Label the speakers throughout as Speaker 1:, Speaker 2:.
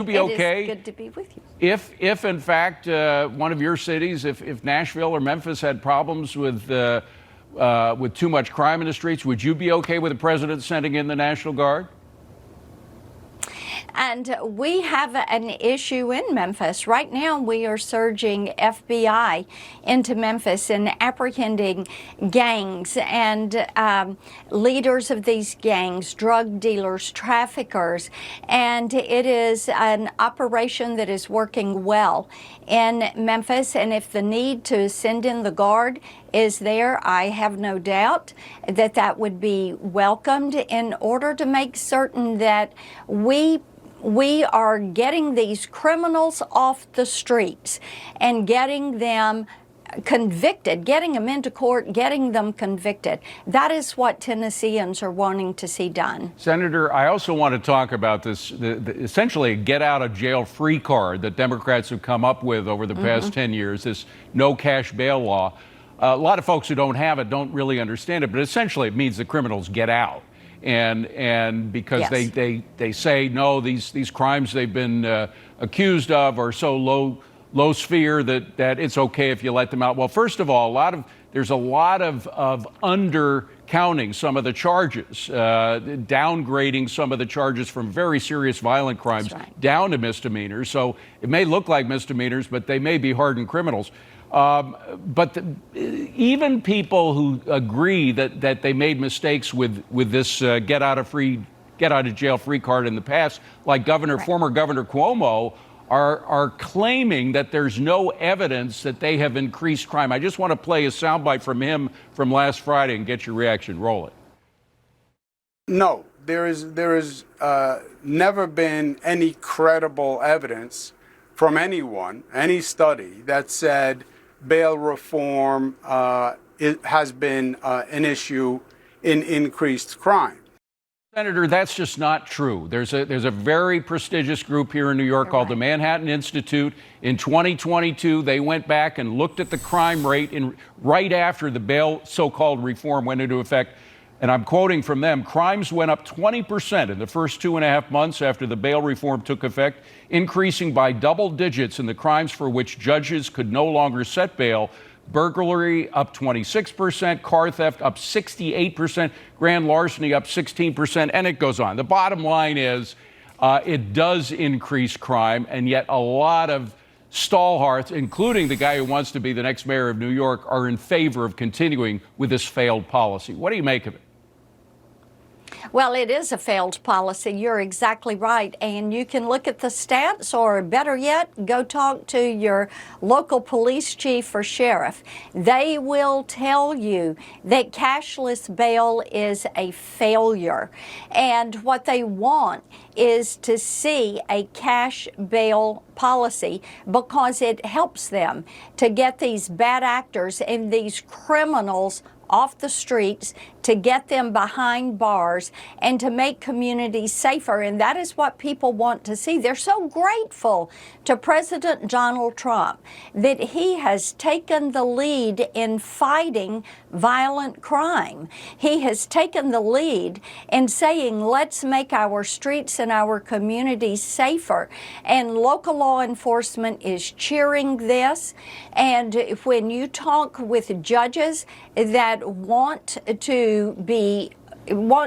Speaker 1: be okay?
Speaker 2: It is good to be with you.
Speaker 1: If in fact, one of your cities, if Nashville or Memphis had problems with too much crime in the streets, would you be okay with the president sending in the National Guard?
Speaker 2: And we have an issue in Memphis. Right now, we are surging FBI into Memphis and apprehending gangs and leaders of these gangs, drug dealers, traffickers. And it is an operation that is working well in Memphis. And if the need to send in the Guard is there, I have no doubt that that would be welcomed in order to make certain that we are getting these criminals off the streets and getting them convicted, getting them into court, getting them convicted. That is what Tennesseans are wanting to see done.
Speaker 1: Senator, I also want to talk about this, essentially a get-out-of-jail-free card that Democrats have come up with over the past 10 years, this no-cash bail law. A lot of folks who don't have it don't really understand it, but essentially it means the criminals get out. And because
Speaker 2: Yes.
Speaker 1: they say, no, these crimes they've been accused of are so low sphere that it's okay if you let them out. Well, first of all, there's a lot of undercounting some of the charges, downgrading some of the charges from very serious violent crimes down to misdemeanors. So it may look like misdemeanors, but they may be hardened criminals. But even people who agree that they made mistakes with this get out of jail free card in the past, like former Governor Cuomo, are claiming that there's no evidence that they have increased crime. I just want to play a soundbite from him from last Friday and get your reaction. Roll it.
Speaker 3: No, there is never been any credible evidence from anyone, any study that said bail reform has been an issue in increased crime.
Speaker 1: Senator, that's just not true. There's a very prestigious group here in New York called the Manhattan Institute. In 2022, they went back and looked at the crime rate right after the bail so-called reform went into effect. And I'm quoting from them, crimes went up 20% in the first 2.5 months after the bail reform took effect, increasing by double digits in the crimes for which judges could no longer set bail. Burglary up 26%, car theft up 68%, grand larceny up 16%, and it goes on. The bottom line is it does increase crime, and yet a lot of stalwarts, including the guy who wants to be the next mayor of New York, are in favor of continuing with this failed policy. What do you make of it?
Speaker 2: Well, it is a failed policy. You're exactly right. And you can look at the stats, or better yet, go talk to your local police chief or sheriff. They will tell you that cashless bail is a failure. And what they want is to see a cash bail policy because it helps them to get these bad actors and these criminals off the streets, to get them behind bars and to make communities safer. And that is what people want to see. They're so grateful to President Donald Trump that he has taken the lead in fighting violent crime. He has taken the lead in saying, let's make our streets and our communities safer. And local law enforcement is cheering this. And when you talk with judges that want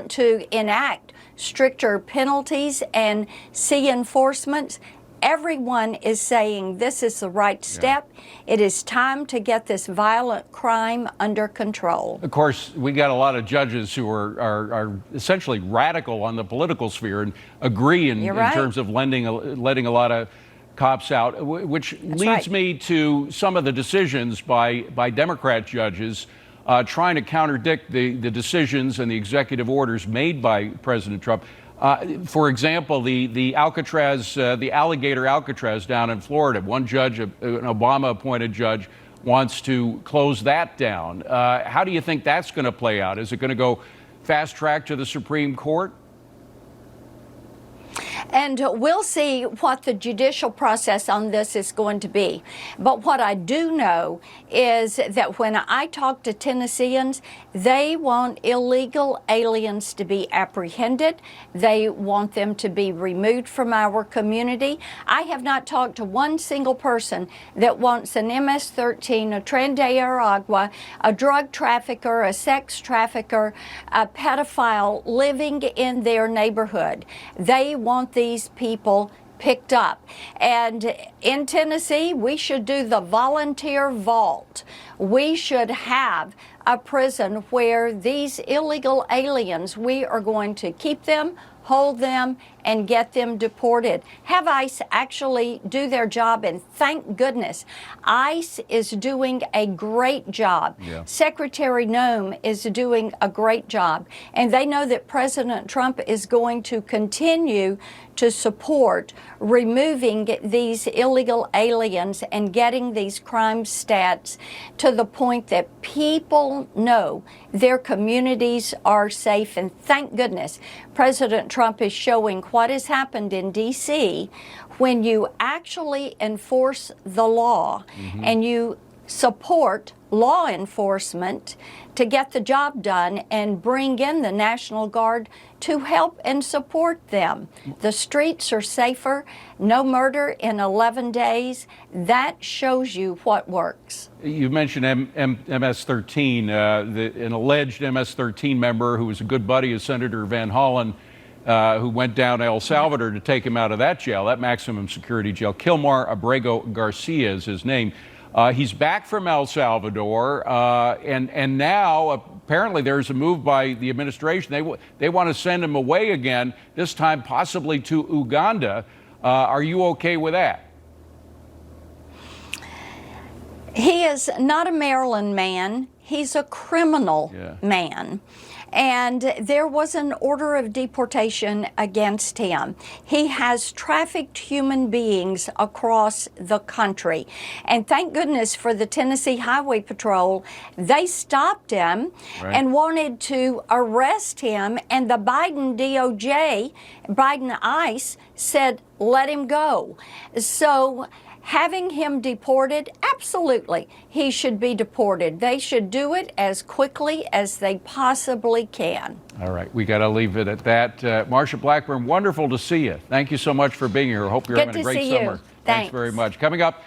Speaker 2: to enact stricter penalties and see enforcement, everyone is saying this is the right step. It is time to get this violent crime under control.
Speaker 1: Of course, we got a lot of judges who are essentially radical on the political sphere and agree in terms of letting a lot of cops out, which leads me to some of the decisions by Democrat judges trying to contradict the decisions and the executive orders made by President Trump. For example, the Alcatraz, the alligator Alcatraz down in Florida, one judge, an Obama-appointed judge, wants to close that down. How do you think that's going to play out? Is it going to go fast track to the Supreme Court?
Speaker 2: And we'll see what the judicial process on this is going to be. But what I do know is that when I talk to Tennesseans, they want illegal aliens to be apprehended. They want them to be removed from our community. I have not talked to one single person that wants an MS-13, a Tren de Aragua, a drug trafficker, a sex trafficker, a pedophile living in their neighborhood. They want these people picked up. And in Tennessee, we should do the volunteer vault. We should have a prison where these illegal aliens, we are going to keep them, hold them, and get them deported. Have ICE actually do their job, and thank goodness ICE is doing a great job.
Speaker 1: Yeah.
Speaker 2: Secretary Noem is doing a great job, and they know that President Trump is going to continue to support removing these illegal aliens and getting these crime stats to the point that people know their communities are safe. And thank goodness President Trump is showing what has happened in D.C. when you actually enforce the law and you support law enforcement to get the job done and bring in the National Guard to help and support them. The streets are safer, no murder in 11 days. That shows you what works.
Speaker 1: You mentioned MS-13, an alleged MS-13 member who was a good buddy of Senator Van Hollen, who went down to El Salvador to take him out of that jail, that maximum security jail. Kilmar Abrego Garcia is his name. He's back from El Salvador, and now apparently there's a move by the administration. They want to send him away again, this time possibly to Uganda. Are you okay with that?
Speaker 2: He is not a Maryland man. He's a criminal man. And there was an order of deportation against him. He has trafficked human beings across the country. And thank goodness for the Tennessee Highway Patrol. They stopped him and wanted to arrest him. And the Biden DOJ, Biden ICE, said, let him go. So having him deported, absolutely, he should be deported. They should do it as quickly as they possibly can.
Speaker 1: All right, we got to leave it at that. Marsha Blackburn, wonderful to see you. Thank you so much for being here. I hope you're having a great summer.
Speaker 2: Thanks
Speaker 1: Very much. Coming up,